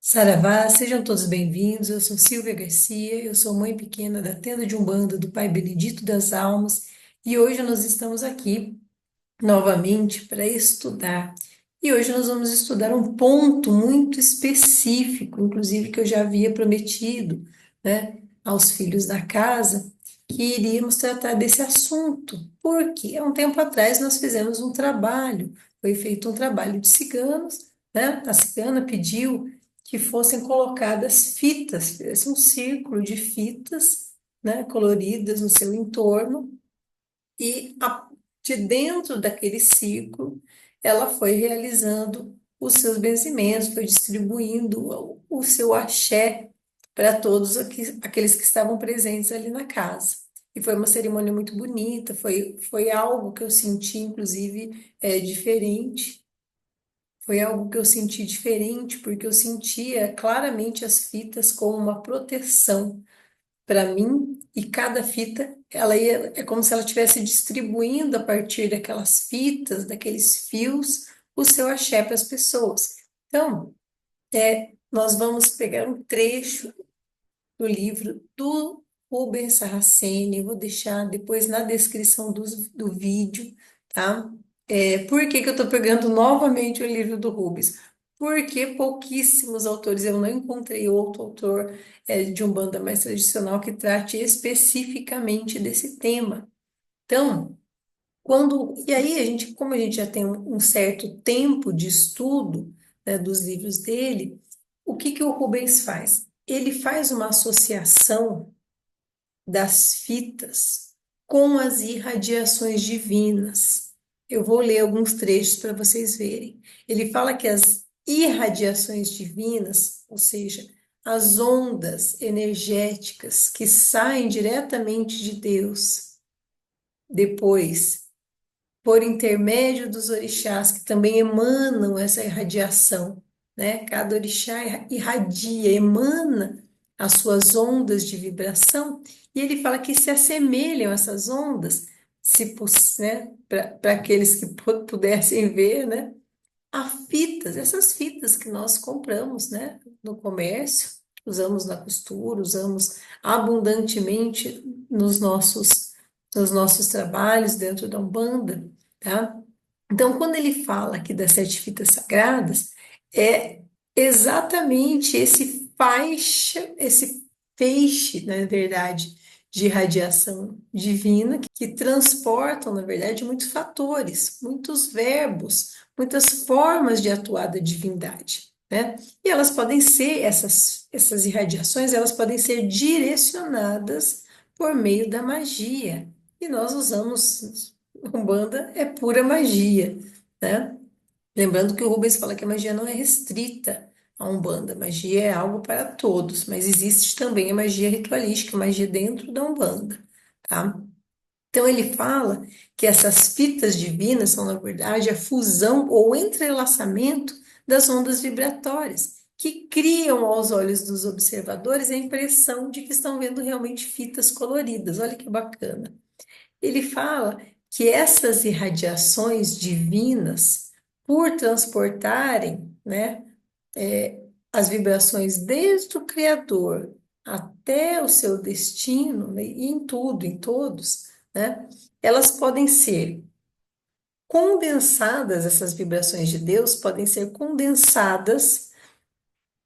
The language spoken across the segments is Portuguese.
Saravá, sejam todos bem-vindos. Eu sou Silvia Garcia, eu sou mãe pequena da tenda de Umbanda do Pai Benedito das Almas e hoje nós estamos aqui novamente para estudar. E hoje nós vamos estudar um ponto muito específico, inclusive que eu já havia prometido, né, aos filhos da casa que iríamos tratar desse assunto, porque há um tempo atrás nós fizemos um trabalho, foi feito um trabalho de ciganos, né? A cigana pediu que fossem colocadas fitas, fizesse um círculo de fitas, né, coloridas no seu entorno e de dentro daquele ciclo, ela foi realizando os seus benzimentos, foi distribuindo o seu axé para todos aqueles que estavam presentes ali na casa. E foi uma cerimônia muito bonita, foi algo que eu senti, inclusive, diferente. Foi algo que eu senti diferente, porque eu sentia claramente as fitas como uma proteção para mim e cada fita é como se ela estivesse distribuindo a partir daquelas fitas, daqueles fios, o seu axé para as pessoas. Então, nós vamos pegar um trecho do livro do Rubens Saraceni, eu vou deixar depois na descrição do vídeo, tá? Por que que eu estou pegando novamente o livro do Rubens? Porque pouquíssimos autores, eu não encontrei outro autor de Umbanda mais tradicional que trate especificamente desse tema. Então, e aí como a gente já tem um certo tempo de estudo, né, dos livros dele, o que que o Rubens faz? Ele faz uma associação das fitas com as irradiações divinas. Eu vou ler alguns trechos para vocês verem. Ele fala que as irradiações divinas, ou seja, as ondas energéticas que saem diretamente de Deus, depois, por intermédio dos orixás, que também emanam essa irradiação, né? Cada orixá irradia, emana as suas ondas de vibração, e ele fala que se assemelham essas ondas, né? Para aqueles que pudessem ver, né? A fitas, essas fitas que nós compramos, né? No comércio, usamos na costura, usamos abundantemente nos nossos trabalhos dentro da Umbanda, tá? Então, quando ele fala aqui das sete fitas sagradas, é exatamente esse feixe, na verdade, de radiação divina que transportam, na verdade, muitos fatores, muitos verbos, muitas formas de atuar da divindade, né? E elas podem ser, essas irradiações, elas podem ser direcionadas por meio da magia. E nós usamos Umbanda é pura magia, né? Lembrando que o Rubens fala que a magia não é restrita à Umbanda, a magia é algo para todos, mas existe também a magia ritualística, a magia dentro da Umbanda, tá? Então ele fala que essas fitas divinas são, na verdade, a fusão ou entrelaçamento das ondas vibratórias, que criam aos olhos dos observadores a impressão de que estão vendo realmente fitas coloridas. Olha que bacana. Ele fala que essas irradiações divinas, por transportarem, né, as vibrações desde o Criador até o seu destino, né, e em tudo, em todos, né, elas podem ser condensadas, essas vibrações de Deus podem ser condensadas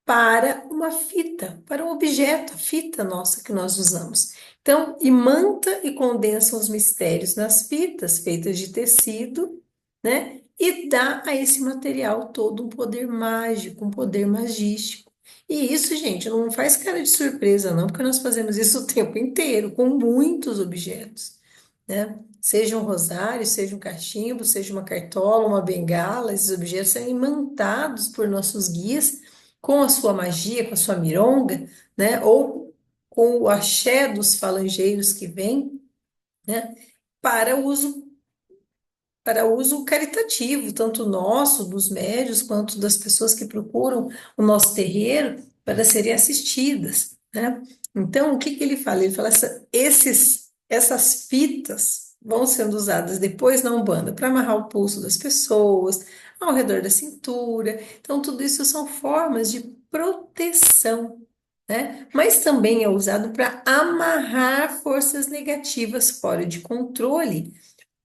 para uma fita, para um objeto, a fita nossa que nós usamos. Então, imanta e condensa os mistérios nas fitas feitas de tecido, né? E dá a esse material todo um poder mágico, um poder magístico. E isso, gente, não faz cara de surpresa, não, porque nós fazemos isso o tempo inteiro, com muitos objetos, né? Seja um rosário, seja um cachimbo, seja uma cartola, uma bengala, esses objetos são imantados por nossos guias com a sua magia, com a sua mironga, né? Ou com o axé dos falangeiros que vem, né? Para uso para uso caritativo, tanto nosso, dos médios, quanto das pessoas que procuram o nosso terreiro para serem assistidas, né? Então, o que que ele fala? Ele fala, essas fitas vão sendo usadas depois na Umbanda para amarrar o pulso das pessoas, ao redor da cintura. Então, tudo isso são formas de proteção, né? Mas também é usado para amarrar forças negativas fora de controle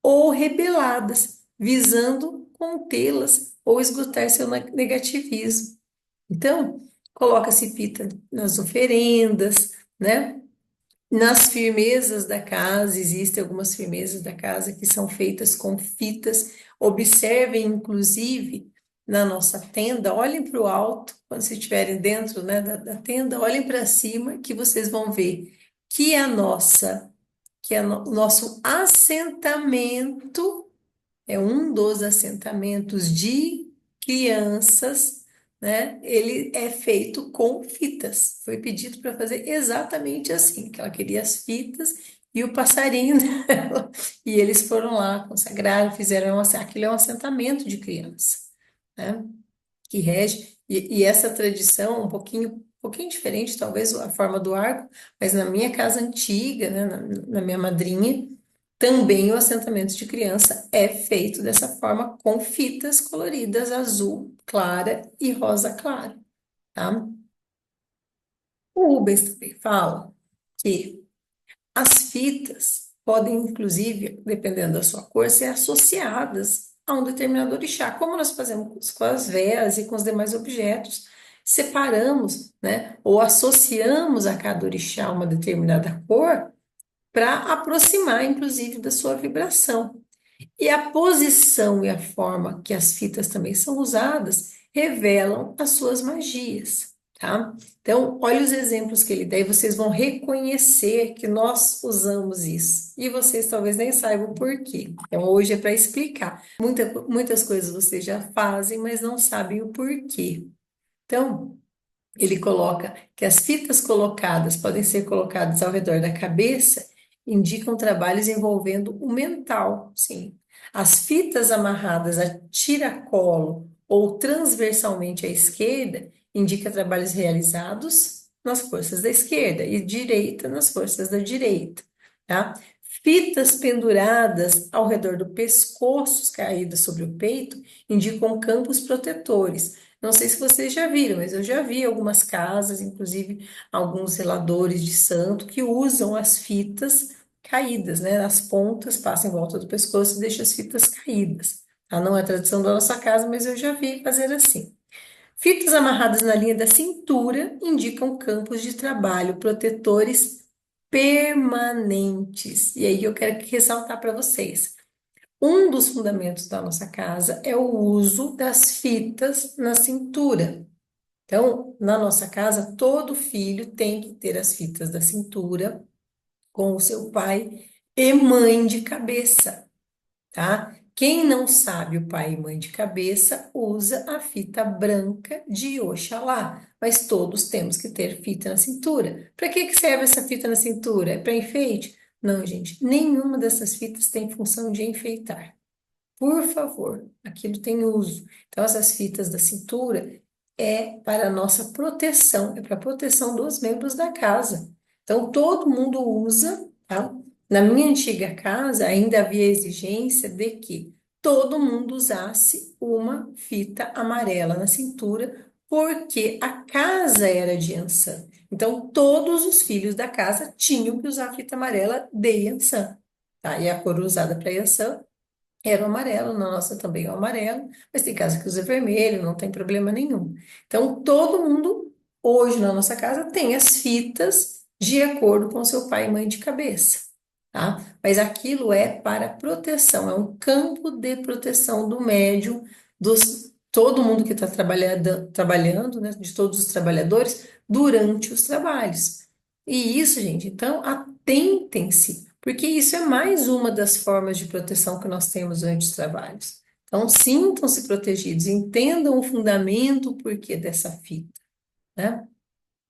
ou rebeladas, visando contê-las ou esgotar seu negativismo. Então, coloca-se fita nas oferendas, né? Nas firmezas da casa, existem algumas firmezas da casa que são feitas com fitas. Observem, inclusive, na nossa tenda, olhem para o alto, quando vocês estiverem dentro, né, da tenda, olhem para cima, que vocês vão ver que o nosso assentamento é um dos assentamentos de crianças, né? Ele é feito com fitas. Foi pedido para fazer exatamente assim, que ela queria as fitas e o passarinho dela. E eles foram lá, consagraram, fizeram aquilo é um assentamento de criança, né? Que rege, e essa tradição um pouquinho diferente, talvez a forma do arco, mas na minha casa antiga, né, na minha madrinha, também o assentamento de criança é feito dessa forma, com fitas coloridas azul clara e rosa claro, tá? O Rubens também fala que as fitas podem, inclusive, dependendo da sua cor, ser associadas a um determinado orixá, como nós fazemos com as velas e com os demais objetos. Separamos, né, ou associamos a cada orixá uma determinada cor para aproximar, inclusive, da sua vibração. E a posição e a forma que as fitas também são usadas revelam as suas magias, tá? Então, olha os exemplos que ele dá e vocês vão reconhecer que nós usamos isso. E vocês talvez nem saibam por quê. Então, hoje é para explicar. Muitas coisas vocês já fazem, mas não sabem o porquê. Então, ele coloca que as fitas colocadas podem ser colocadas ao redor da cabeça, indicam trabalhos envolvendo o mental, sim. As fitas amarradas a tiracolo ou transversalmente à esquerda indica trabalhos realizados nas forças da esquerda e direita nas forças da direita, tá? Fitas penduradas ao redor do pescoço, caídas sobre o peito, indicam campos protetores. Não sei se vocês já viram, mas eu já vi algumas casas, inclusive alguns zeladores de santo, que usam as fitas caídas, né? As pontas passam em volta do pescoço e deixam as fitas caídas. Tá? Não é tradição da nossa casa, mas eu já vi fazer assim. Fitas amarradas na linha da cintura indicam campos de trabalho protetores permanentes. E aí eu quero ressaltar para vocês. Um dos fundamentos da nossa casa é o uso das fitas na cintura. Então, na nossa casa, todo filho tem que ter as fitas da cintura com o seu pai e mãe de cabeça, tá? Quem não sabe o pai e mãe de cabeça usa a fita branca de Oxalá, mas todos temos que ter fita na cintura. Para que que serve essa fita na cintura? É para enfeite? Não, gente, nenhuma dessas fitas tem função de enfeitar. Por favor, aquilo tem uso. Então, essas fitas da cintura é para a nossa proteção, é para a proteção dos membros da casa. Então, todo mundo usa, tá? Na minha antiga casa, ainda havia exigência de que todo mundo usasse uma fita amarela na cintura, porque a casa era de Yansan. Então, todos os filhos da casa tinham que usar a fita amarela de Yansan, tá? E a cor usada para Yansan era o amarelo, na nossa também é o amarelo, mas tem casa que usa vermelho, não tem problema nenhum. Então, todo mundo, hoje na nossa casa, tem as fitas de acordo com seu pai e mãe de cabeça, tá? Mas aquilo é para proteção, é um campo de proteção do médium, todo mundo que está trabalhando, né, de todos os trabalhadores, durante os trabalhos. E isso, gente, então, atentem-se porque isso é mais uma das formas de proteção que nós temos durante os trabalhos. Então, sintam-se protegidos, entendam o fundamento, o porquê dessa fita, né?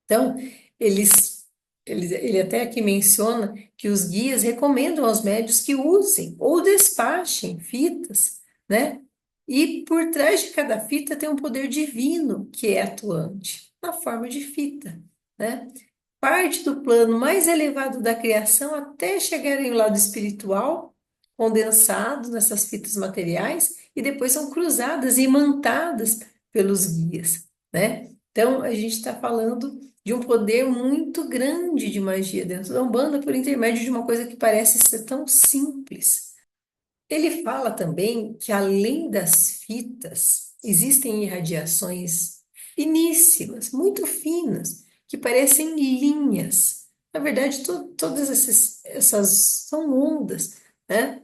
Então, eles ele até aqui menciona que os guias recomendam aos médios que usem ou despachem fitas, né? E por trás de cada fita tem um poder divino que é atuante, na forma de fita, né? Parte do plano mais elevado da criação até chegar em um lado espiritual, condensado nessas fitas materiais, e depois são cruzadas e imantadas pelos guias, né? Então, a gente está falando de um poder muito grande de magia dentro da Umbanda por intermédio de uma coisa que parece ser tão simples. Ele fala também que, além das fitas, existem irradiações finíssimas, muito finas, que parecem linhas. Na verdade, todas essas são ondas, né?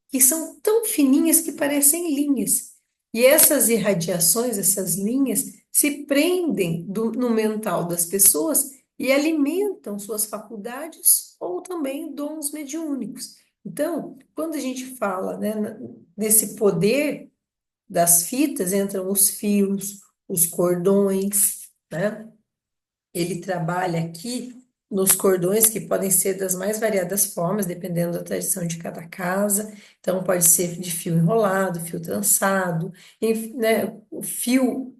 Que são tão fininhas que parecem linhas. E essas irradiações, essas linhas, se prendem no mental das pessoas e alimentam suas faculdades ou também dons mediúnicos. Então, quando a gente fala, né, nesse poder das fitas, entram os fios, os cordões, né? Ele trabalha aqui nos cordões que podem ser das mais variadas formas, dependendo da tradição de cada casa. Então, pode ser de fio enrolado, fio trançado, né, um fio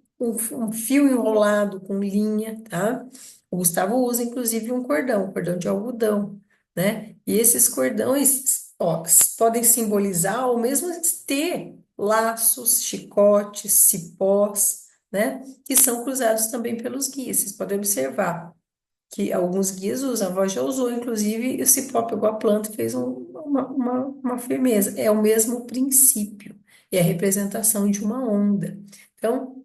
enrolado com linha, tá? O Gustavo usa, inclusive, um cordão de algodão, né? E esses cordões, ó, podem simbolizar ou mesmo ter laços, chicotes, cipós, né? Que são cruzados também pelos guias. Vocês podem observar que alguns guias usam, a avó já usou, inclusive, e o cipó pegou a planta e fez uma firmeza. É o mesmo princípio, é a representação de uma onda. Então,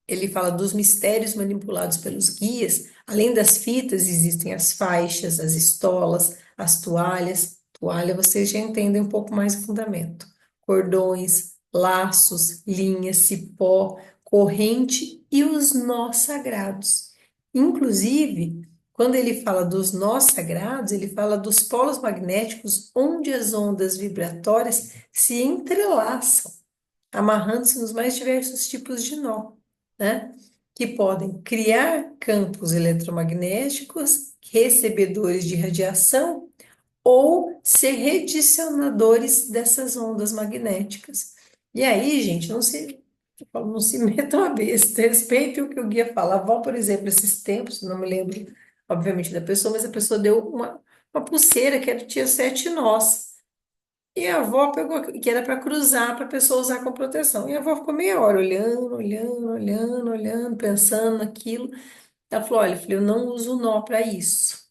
ele fala dos mistérios manipulados pelos guias. Além das fitas, existem as faixas, as estolas, as toalhas. Toalha, vocês já entendem um pouco mais o fundamento. Cordões, laços, linhas, cipó, corrente e os nós sagrados. Inclusive, quando ele fala dos nós sagrados, ele fala dos polos magnéticos onde as ondas vibratórias se entrelaçam, amarrando-se nos mais diversos tipos de nó, né? Que podem criar campos eletromagnéticos, recebedores de radiação, ou ser redicionadores dessas ondas magnéticas. E aí, gente, não se metam a besta, respeitem o que o guia fala. A avó, por exemplo, esses tempos, não me lembro, obviamente, da pessoa, mas a pessoa deu uma pulseira que tinha 7 nós. E a avó pegou, que era para cruzar, para a pessoa usar com proteção. E a avó ficou meia hora olhando, olhando, olhando, olhando, pensando naquilo. Ela falou: olha, filho, eu não uso nó para isso,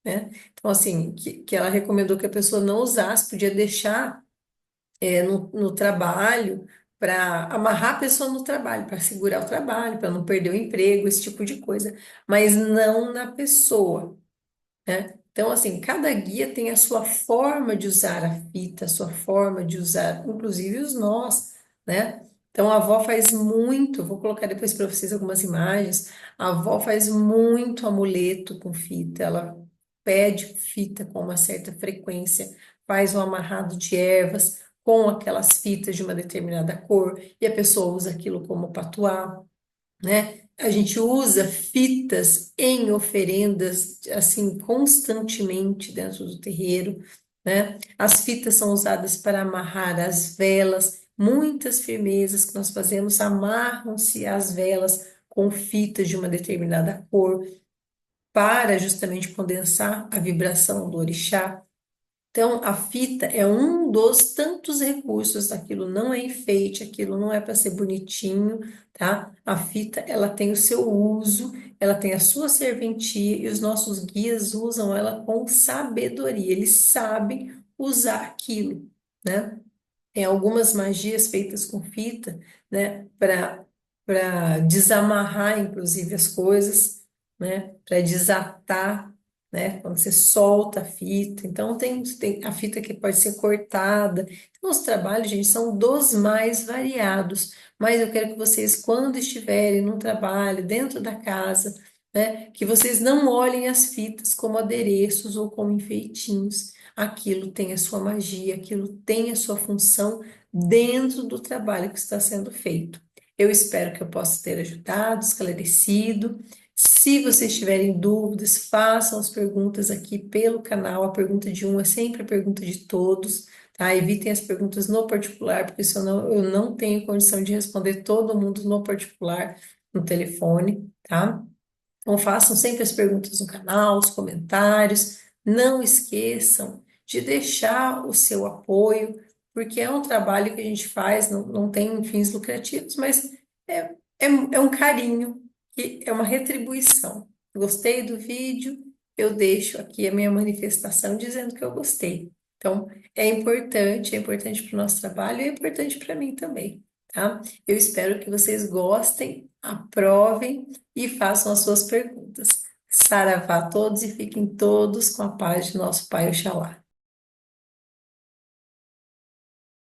né? Então, assim, que ela recomendou que a pessoa não usasse, podia deixar no trabalho, para amarrar a pessoa no trabalho, para segurar o trabalho, para não perder o emprego, esse tipo de coisa, mas não na pessoa, né? Então, assim, cada guia tem a sua forma de usar a fita, a sua forma de usar, inclusive os nós, né? Então, a avó faz muito, vou colocar depois para vocês algumas imagens. A avó faz muito amuleto com fita, ela pede fita com uma certa frequência, faz um amarrado de ervas com aquelas fitas de uma determinada cor, e a pessoa usa aquilo como patuá, né? A gente usa fitas em oferendas, assim, constantemente dentro do terreiro, né? As fitas são usadas para amarrar as velas, muitas firmezas que nós fazemos amarram-se as velas com fitas de uma determinada cor, para justamente condensar a vibração do orixá. Então, a fita é um dos tantos recursos, aquilo não é enfeite, aquilo não é para ser bonitinho, tá? A fita, ela tem o seu uso, ela tem a sua serventia e os nossos guias usam ela com sabedoria, eles sabem usar aquilo, né? Tem algumas magias feitas com fita, né, para desamarrar, inclusive, as coisas, né, para desatar, né, quando você solta a fita. Então, tem a fita que pode ser cortada. Então, os trabalhos, gente, são dos mais variados, mas eu quero que vocês, quando estiverem num trabalho dentro da casa, né, que vocês não olhem as fitas como adereços ou como enfeitinhos. Aquilo tem a sua magia, aquilo tem a sua função dentro do trabalho que está sendo feito. Eu espero que eu possa ter ajudado, esclarecido. Se vocês tiverem dúvidas, façam as perguntas aqui pelo canal. A pergunta de um é sempre a pergunta de todos, tá? Evitem as perguntas no particular, porque senão eu não tenho condição de responder todo mundo no particular, no telefone, tá? Então, façam sempre as perguntas no canal, os comentários. Não esqueçam de deixar o seu apoio, porque é um trabalho que a gente faz, não tem fins lucrativos, mas é um carinho, que é uma retribuição. Gostei do vídeo, eu deixo aqui a minha manifestação dizendo que eu gostei. Então, é importante para o nosso trabalho e é importante para mim também, tá? Eu espero que vocês gostem, aprovem e façam as suas perguntas. Saravá a todos e fiquem todos com a paz de nosso Pai Oxalá.